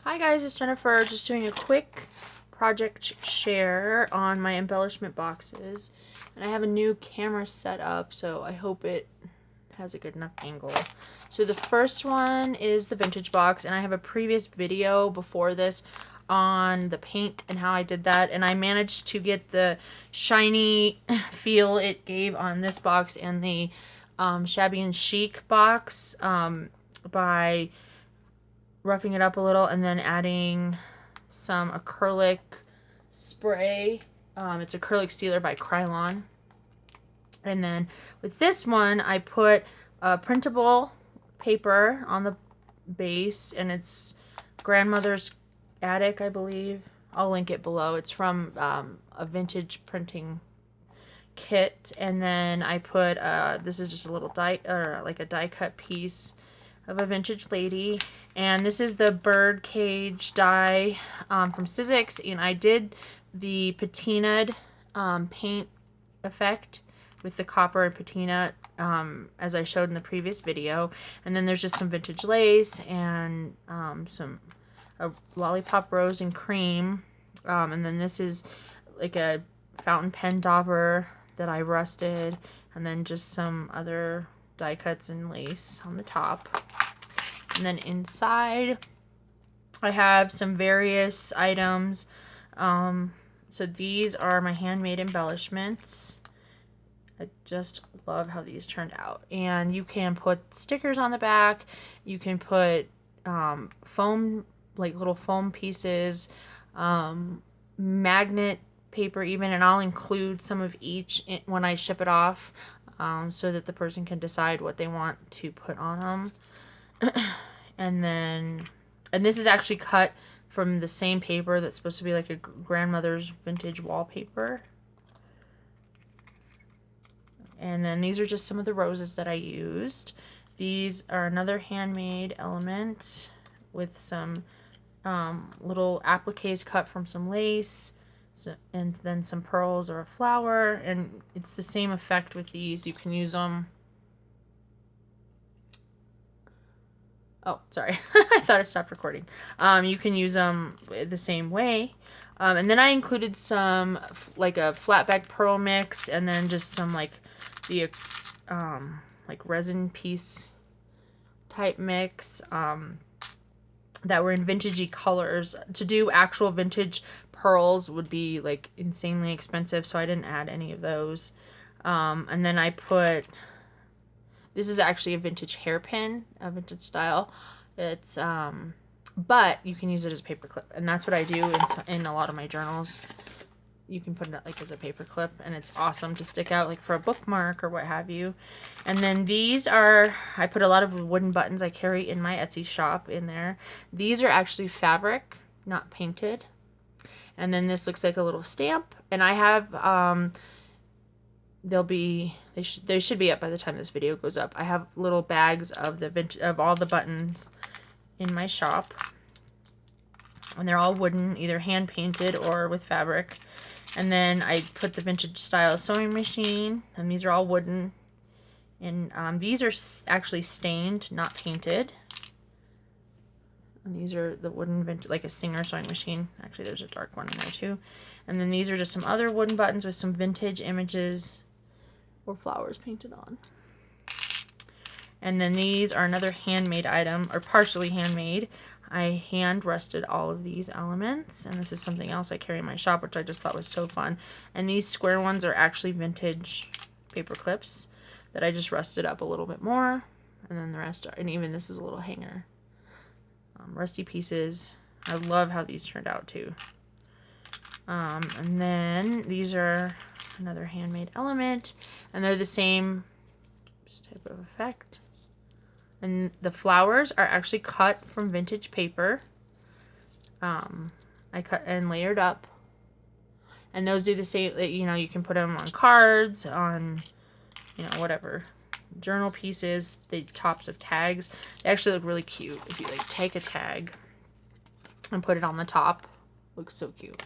Hi guys, it's Jennifer, just doing a quick project share on my embellishment boxes. And I have a new camera set up, so I hope it has a good enough angle. So the first one is the vintage box, and I have a previous video before this on the paint and how I did that, and I managed to get the shiny feel it gave on this box and the Shabby and Chic box by roughing it up a little and then adding some acrylic spray. It's acrylic sealer by Krylon. And then with this one, I put a printable paper on the base, and it's grandmother's attic, I believe. I'll link it below. It's from a vintage printing kit. And then I put this is just a little die, or like a die cut piece of a vintage lady, and this is the bird cage die from Sizzix, and I did the patinaed paint effect with the copper and patina as I showed in the previous video. And then there's just some vintage lace and some lollipop rose and cream, and then this is like a fountain pen dauber that I rusted, and then just some other die cuts and lace on the top. And then inside I have some various items. So these are my handmade embellishments. I just love how these turned out. And you can put stickers on the back. You can put foam, like little foam pieces, magnet paper even, and I'll include some of each when I ship it off, so that the person can decide what they want to put on them. And this is actually cut from the same paper that's supposed to be like a grandmother's vintage wallpaper. And then these are just some of the roses that I used. These are another handmade element with some little appliques cut from some lace, and then some pearls or a flower. And it's the same effect with these. You can use them. Oh, sorry. I thought I stopped recording. You can use them the same way. And then I included some, like a flat back pearl mix, and then just some like the like resin piece type mix that were in vintagey colors. To do actual vintage pearls would be like insanely expensive, so I didn't add any of those. And then I put... This is actually a vintage hairpin, a vintage style. It's, but you can use it as a paper clip. And that's what I do in a lot of my journals. You can put it like as a paper clip, and it's awesome to stick out like for a bookmark or what have you. And then these are, I put a lot of wooden buttons I carry in my Etsy shop in there. These are actually fabric, not painted. And then this looks like a little stamp. And I have, they should be up by the time this video goes up. I have little bags of of all the buttons in my shop, and they're all wooden, either hand painted or with fabric. And then I put the vintage style sewing machine, and these are all wooden. And these are actually stained, not painted. And these are the wooden vintage, like a Singer sewing machine. Actually, there's a dark one in there too. And then these are just some other wooden buttons with some vintage images or flowers painted on. And then these are another handmade item, or partially handmade. I hand rusted all of these elements, and this is something else I carry in my shop, which I just thought was so fun. And these square ones are actually vintage paper clips that I just rusted up a little bit more. And then the rest are, and even this is a little hanger. Rusty pieces. I love how these turned out too. And then these are another handmade element, and they're the same type of effect. And the flowers are actually cut from vintage paper. I cut and layered up, and those do the same. You know, you can put them on cards, on, you know, whatever, journal pieces, the tops of tags. They actually look really cute if you like take a tag and put it on the top. Looks so cute.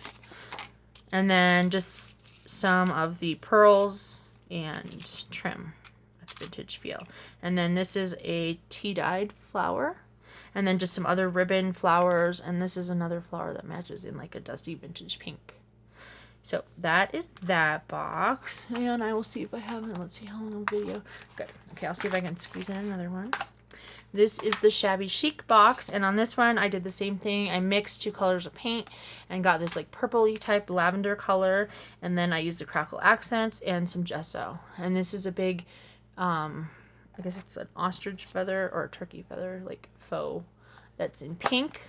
And then just some of the pearls and trim with vintage feel. And then this is a tea-dyed flower. And then just some other ribbon flowers. And this is another flower that matches in like a dusty vintage pink. So that is that box. And I will see if I have it. Let's see how long a video. Good. Okay, I'll see if I can squeeze in another one. This is the Shabby Chic box, and on this one I did the same thing. I mixed 2 colors of paint and got this like purpley type lavender color, and then I used the crackle accents and some gesso. And this is a big, I guess it's an ostrich feather or a turkey feather, like faux, that's in pink.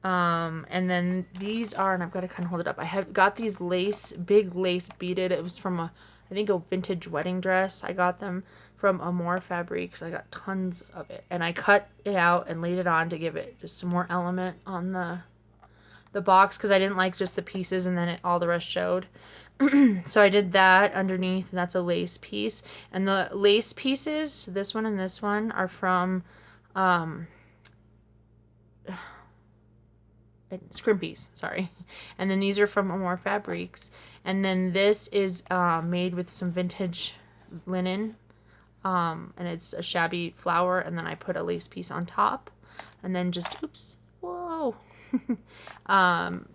And then these are, and I've got to kind of hold it up. I have got these lace, big lace beaded. It was from I think a vintage wedding dress. I got them from Amore Fabrics. I got tons of it, and I cut it out and laid it on to give it just some more element on the box, because I didn't like just the pieces and then all the rest showed. So I did that underneath. That's a lace piece, and the lace pieces, this one and this one, are from Scrimpies, sorry. And then these are from Amore Fabrics, and then this is made with some vintage linen, and it's a shabby flower, and then I put a lace piece on top, and then just, oops, whoa,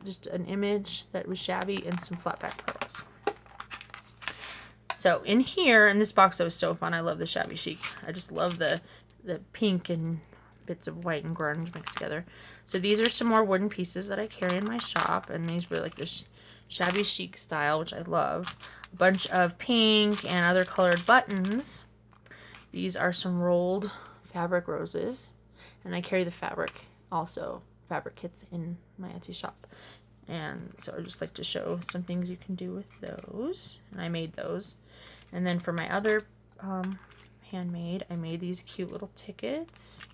just an image that was shabby and some flat back pearls. So in here, in this box, that was so fun. I love the Shabby Chic. I just love the pink and bits of white and grunge mixed together. So these are some more wooden pieces that I carry in my shop, and these were like this Shabby Chic style, which I love. A bunch of pink and other colored buttons. These are some rolled fabric roses, and I carry the fabric also, fabric kits, in my Etsy shop. And so I just like to show some things you can do with those, and I made those. And then for my other handmade, I made these cute little tickets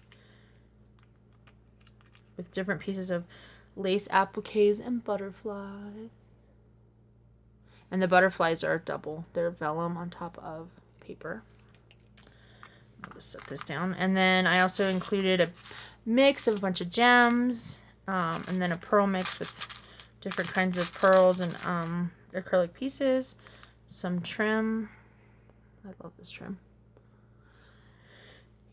with different pieces of lace appliques and butterflies. And the butterflies are double. They're vellum on top of paper. I'll just set this down. And then I also included a mix of a bunch of gems, and then a pearl mix with different kinds of pearls and acrylic pieces, some trim. I love this trim.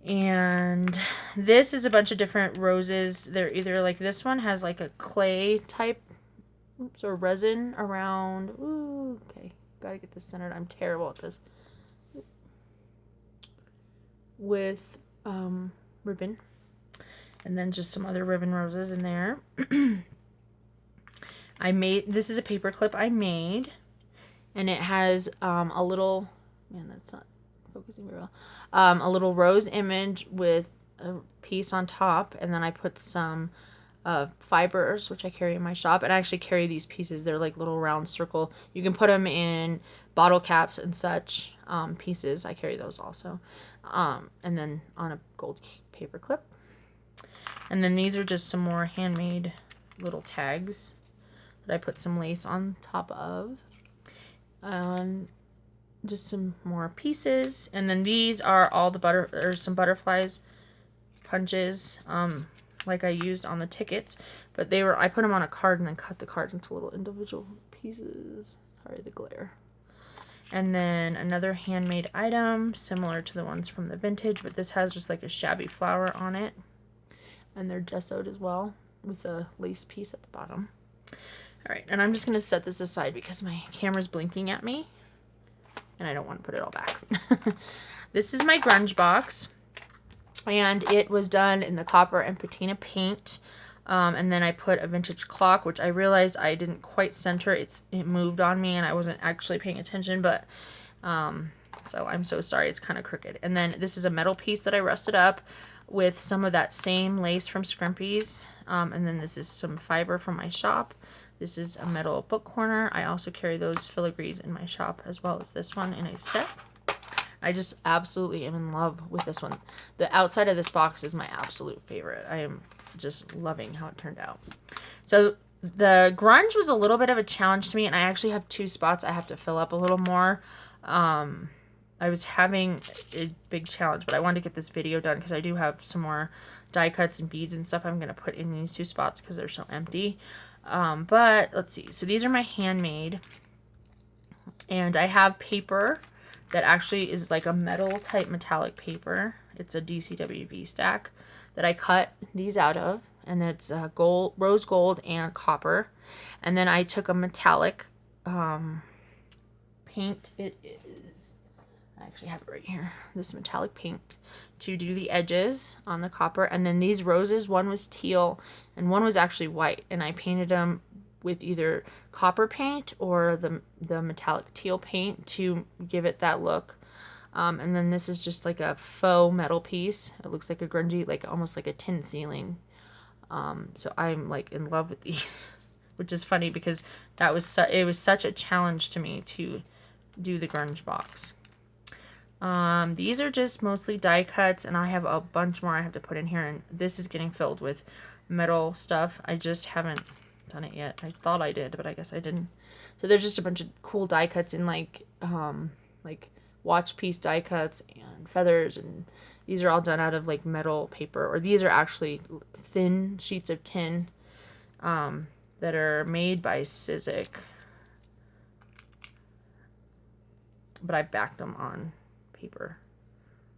And this is a bunch of different roses. They're either like, this one has like a clay type, oops, or resin around. Ooh, okay, gotta get this centered. I'm terrible at this. With ribbon, and then just some other ribbon roses in there. I made, this is a paper clip I made, and it has a little, man, that's not focusing very well, a little rose image with a piece on top, and then I put some fibers, which I carry in my shop, and I actually carry these pieces. They're like little round circle. You can put them in bottle caps and such pieces. I carry those also. And then on a gold paper clip. And then these are just some more handmade little tags that I put some lace on top of. And just some more pieces. And then these are all the some butterflies punches, like I used on the tickets, but I put them on a card and then cut the cards into little individual pieces. Sorry, the glare. And then another handmade item similar to the ones from the vintage, but this has just like a shabby flower on it, and they're gessoed as well with a lace piece at the bottom. All right, and I'm just going to set this aside because my camera's blinking at me and I don't want to put it all back. This is my grunge box, and it was done in the copper and patina paint. And then I put a vintage clock, which I realized I didn't quite center. It moved on me and I wasn't actually paying attention, but so I'm so sorry. It's kind of crooked. And then this is a metal piece that I rusted up with some of that same lace from Scrimpies. And then this is some fiber from my shop. This is a metal book corner. I also carry those filigrees in my shop, as well as this one in a set. I just absolutely am in love with this one. The outside of this box is my absolute favorite. I am just loving how it turned out. So the grunge was a little bit of a challenge to me, and I actually have 2 spots I have to fill up a little more. I was having a big challenge, but I wanted to get this video done because I do have some more die cuts and beads and stuff I'm going to put in these 2 spots because they're so empty. But let's see. So these are my handmade, and I have paper that actually is like a metal type metallic paper, It's a DCWV stack that I cut these out of, and it's gold, rose gold, and copper. And then I took a metallic paint. It is, I actually have it right here, this metallic paint to do the edges on the copper. And then these roses, one was teal and one was actually white, and I painted them with either copper paint or the metallic teal paint to give it that look. And then this is just like a faux metal piece. It looks like a grungy, like almost like a tin ceiling. So I'm like in love with these, which is funny because that was it was such a challenge to me to do the grunge box. These are just mostly die cuts, and I have a bunch more I have to put in here, and this is getting filled with metal stuff. I just haven't done it yet. I thought I did, but I guess I didn't. So there's just a bunch of cool die cuts in like watch piece die cuts and feathers, and these are all done out of like metal paper, or these are actually thin sheets of tin that are made by Sizik, but I backed them on paper.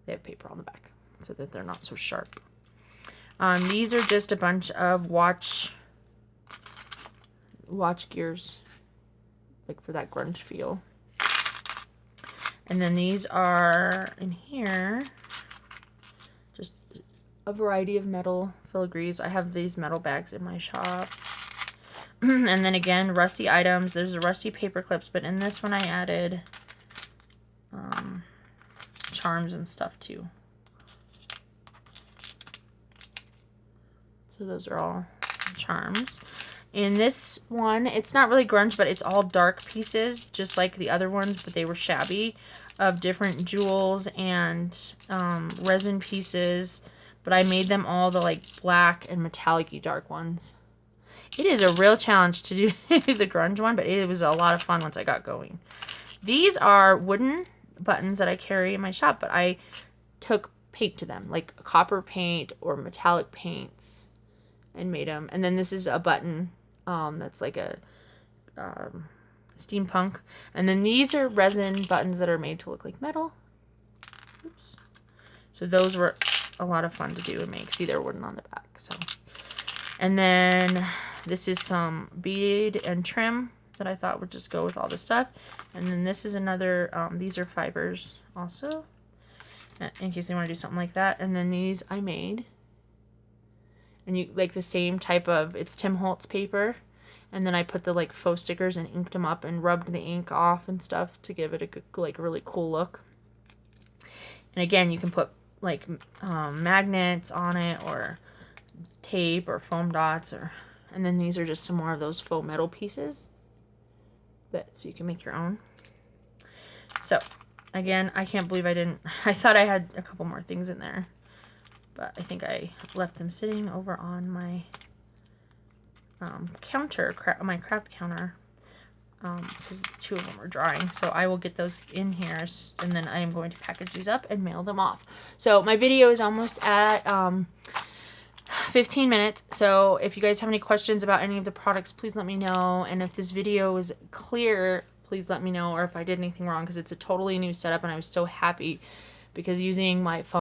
They have paper on the back so that they're not so sharp. These are just a bunch of watch gears, like for that grunge feel. And then these are in here just a variety of metal filigrees. I have these metal bags in my shop. And then again, rusty items. There's the rusty paper clips, but in this one I added charms and stuff too. So those are all charms. In this one, it's not really grunge, but it's all dark pieces, just like the other ones, but they were shabby, of different jewels and resin pieces. But I made them all the like black and metallic-y dark ones. It is a real challenge to do the grunge one, but it was a lot of fun once I got going. These are wooden buttons that I carry in my shop, but I took paint to them, like copper paint or metallic paints, and made them. And then this is a button that's like a steampunk. And then these are resin buttons that are made to look like metal. Oops. So those were a lot of fun to do and make. See, they're wooden on the back. So, and then this is some bead and trim that I thought would just go with all the stuff. And then this is another, these are fibers also, in case they want to do something like that. And then these I made. And you like the same type of, it's Tim Holtz paper. And then I put the like faux stickers and inked them up and rubbed the ink off and stuff to give it a good, like really cool look. And again, you can put like magnets on it, or tape, or foam dots, or, and then these are just some more of those faux metal pieces. So you can make your own. So again, I can't believe I thought I had a couple more things in there, but I think I left them sitting over on my counter, my craft counter, because two of them are drying. So I will get those in here, and then I am going to package these up and mail them off. So my video is almost at 15 minutes. So if you guys have any questions about any of the products, please let me know. And if this video is clear, please let me know, or if I did anything wrong, because it's a totally new setup and I was so happy because using my phone